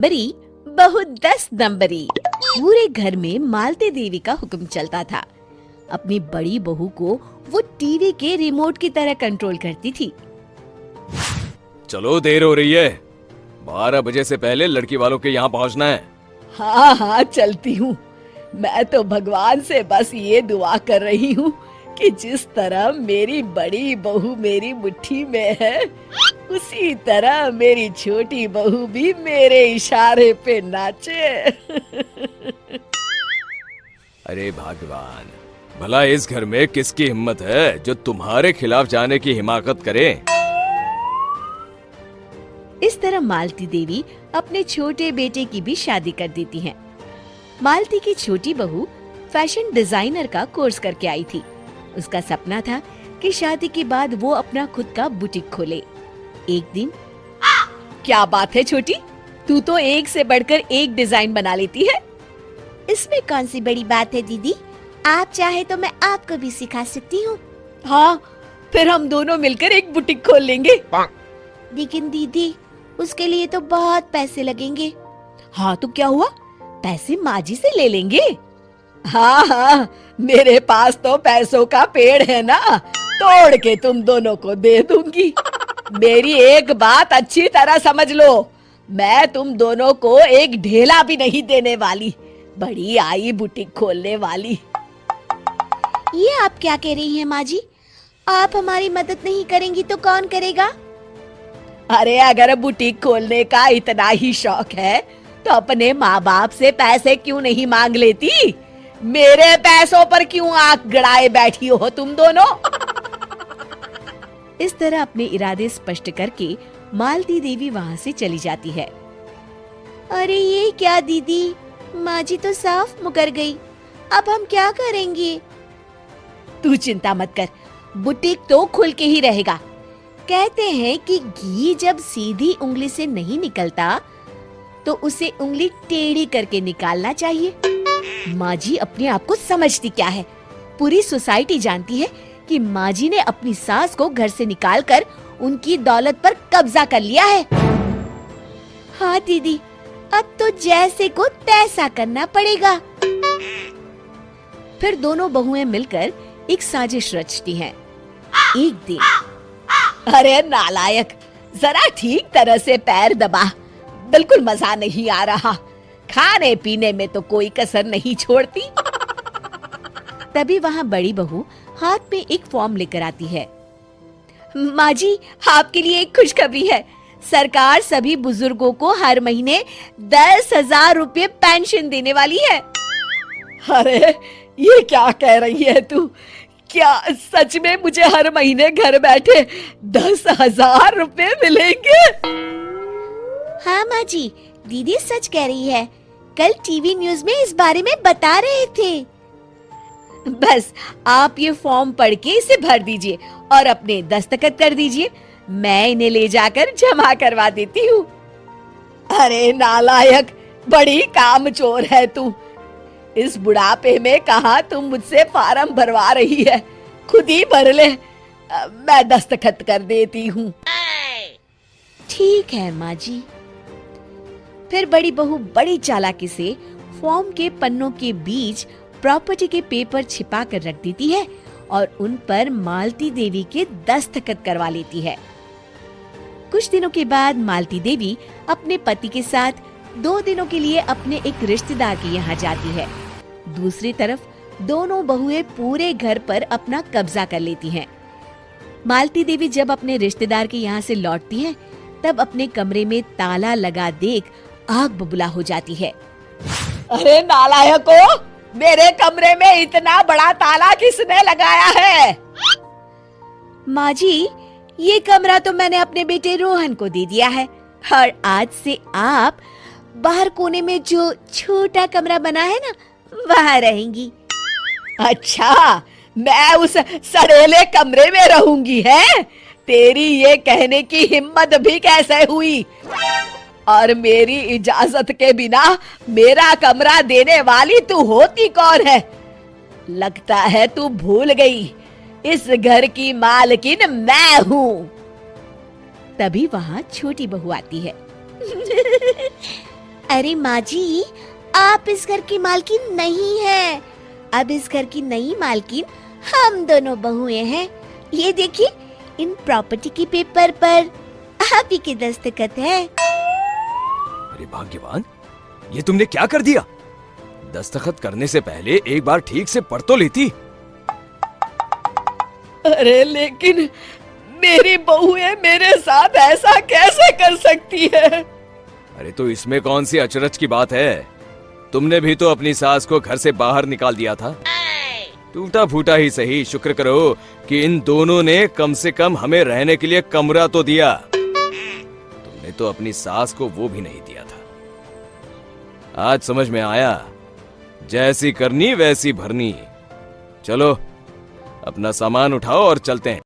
बरी बहु 10 नंबरी। पूरे घर में मालती देवी का हुक्म चलता था। अपनी बड़ी बहू को वो टीवी के रिमोट की तरह कंट्रोल करती थी। चलो देर हो रही है, 12 बजे से पहले लड़की वालों के यहाँ पहुँचना है। हाँ हाँ चलती हूँ। मैं तो भगवान से बस ये दुआ कर रही हूँ कि जिस तरह मेरी बड़ी बहू मेरी मुट्ठी में है, उसी तरह मेरी छोटी बहू भी मेरे इशारे पे नाचे। अरे भगवान, भला इस घर में किसकी हिम्मत है जो तुम्हारे खिलाफ जाने की हिमाकत करे। इस तरह मालती देवी अपने छोटे बेटे की भी शादी कर देती हैं। मालती की छोटी बहू फैशन डिजाइनर का कोर्स करके आई थी। उसका सपना था कि शादी के बाद वो अपना खुद का बुटीक खोले। एक दिन, क्या बात है छोटी, तू तो एक से बढ़कर एक डिजाइन बना लेती है। इसमें कौन सी बड़ी बात है दीदी, आप चाहे तो मैं आपको भी सिखा सकती हूँ। हाँ, फिर हम दोनों मिलकर एक बुटीक खोल लेंगे। लेकिन दीदी, उसके लिए तो बहुत पैसे लगेंगे। हाँ तो क्या हुआ, पैसे माँ जी से ले लेंगे। हाँ हाँ, मेरे पास तो पैसों का पेड़ है ना, तोड़ के तुम दोनों को दे दूंगी। मेरी एक बात अच्छी तरह समझ लो, मैं तुम दोनों को एक ढेला भी नहीं देने वाली। बड़ी आई बुटीक खोलने वाली। ये आप क्या कह रही हैं माँ जी? आप हमारी मदद नहीं करेंगी तो कौन करेगा? अरे अगर बुटीक खोलने का इतना ही शौक है तो अपने माँ बाप से पैसे क्यों नहीं मांग लेती? मेरे पैसों पर क्यों आंख गड़ाए बैठी हो तुम दोनों? इस तरह अपने इरादे स्पष्ट करके मालती देवी वहाँ से चली जाती है। अरे ये क्या दीदी, माँ जी तो साफ मुकर गई, अब हम क्या करेंगे? तू चिंता मत कर, बुटीक तो खुल के ही रहेगा। कहते हैं कि घी जब सीधी उंगली से नहीं निकलता तो उसे उंगली टेढ़ी करके निकालना चाहिए। माँ जी अपने आप को समझती क्या है? पूरी सोसाइटी जानती है कि माँ जी ने अपनी सास को घर से निकालकर उनकी दौलत पर कब्जा कर लिया है। हाँ दीदी, अब तो जैसे को तैसा करना पड़ेगा। फिर दोनों बहुएं मिलकर एक साजिश रचती हैं। एक दिन, अरे नालायक, जरा ठीक तरह से पैर दबा, बिल्कुल मजा नहीं आ रहा। खाने पीने में तो कोई कसर नहीं छोड़ती। तभी वहाँ बड़ी बहू हाथ में एक फॉर्म लेकर आती है। माँ जी, आपके लिए एक खुशखबरी है। सरकार सभी बुजुर्गों को हर महीने 10,000 रुपये पेंशन देने वाली है। अरे ये क्या कह रही है तू? क्या सच में मुझे हर महीने घर बैठे 10,000 रुपये मिलेंगे? हाँ माँ जी, दीदी सच कह रही है। कल टीवी न्यूज में इस बारे में बता रहे थे। बस आप ये फॉर्म पढ़ के इसे भर दीजिए और अपने दस्तखत कर दीजिए। मैं इन्हें ले जाकर जमा करवा देती हूँ। अरे नालायक, बड़ी कामचोर है तू। इस बुढ़ापे में कहाँ तुम मुझसे फार्म भरवा रही है? खुद ही भर ले, मैं दस्तखत कर देती हूँ। ठीक है माँ जी। फिर बड़ी बहू बड़ी चालाकी से फॉर्म के पन्नों के बीच प्रॉपर्टी के पेपर छिपा कर रख देती है और उन पर मालती देवी के दस्तखत करवा लेती है। कुछ दिनों के बाद मालती देवी अपने पति के साथ 2 दिनों के लिए अपने एक रिश्तेदार के यहाँ जाती है। दूसरी तरफ दोनों बहुएं पूरे घर पर अपना कब्जा कर लेती हैं। मालती देवी जब अपने रिश्तेदार के यहाँ से लौटती हैं, तब अपने कमरे में ताला लगा देख आग बबूला हो जाती है। अरे नालायकों, मेरे कमरे में इतना बड़ा ताला किसने लगाया है? माँ जी, ये कमरा तो मैंने अपने बेटे रोहन को दे दिया है और आज से आप बाहर कोने में जो छोटा कमरा बना है ना, वहाँ रहेंगी। अच्छा, मैं उस सड़ेले कमरे में रहूंगी है? तेरी ये कहने की हिम्मत भी कैसे हुई? और मेरी इजाजत के बिना मेरा कमरा देने वाली तू होती कौन है? लगता है तू भूल गई, इस घर की मालकिन मैं हूँ। तभी वहाँ छोटी बहू आती है। अरे माँ जी, आप इस घर की मालकिन नहीं है। अब इस घर की नई मालकिन हम दोनों बहुएं हैं। ये देखिए, इन प्रॉपर्टी के पेपर पर आप ही के दस्तखत है। अरे भाग्यवान, ये तुमने क्या कर दिया? दस्तखत करने से पहले एक बार ठीक से पढ़ तो लेती। अरे लेकिन मेरी बहुएं मेरे साथ ऐसा कैसे कर सकती है? अरे तो इसमें कौन सी अचरज की बात है? तुमने भी तो अपनी सास को घर से बाहर निकाल दिया था। टूटा फूटा ही सही, शुक्र करो कि इन दोनों ने कम से कम हमें रहने के लिए कमरा तो दिया। तुमने तो अपनी सास को वो भी नहीं दिया था। आज समझ में आया, जैसी करनी वैसी भरनी। चलो अपना सामान उठाओ और चलते हैं।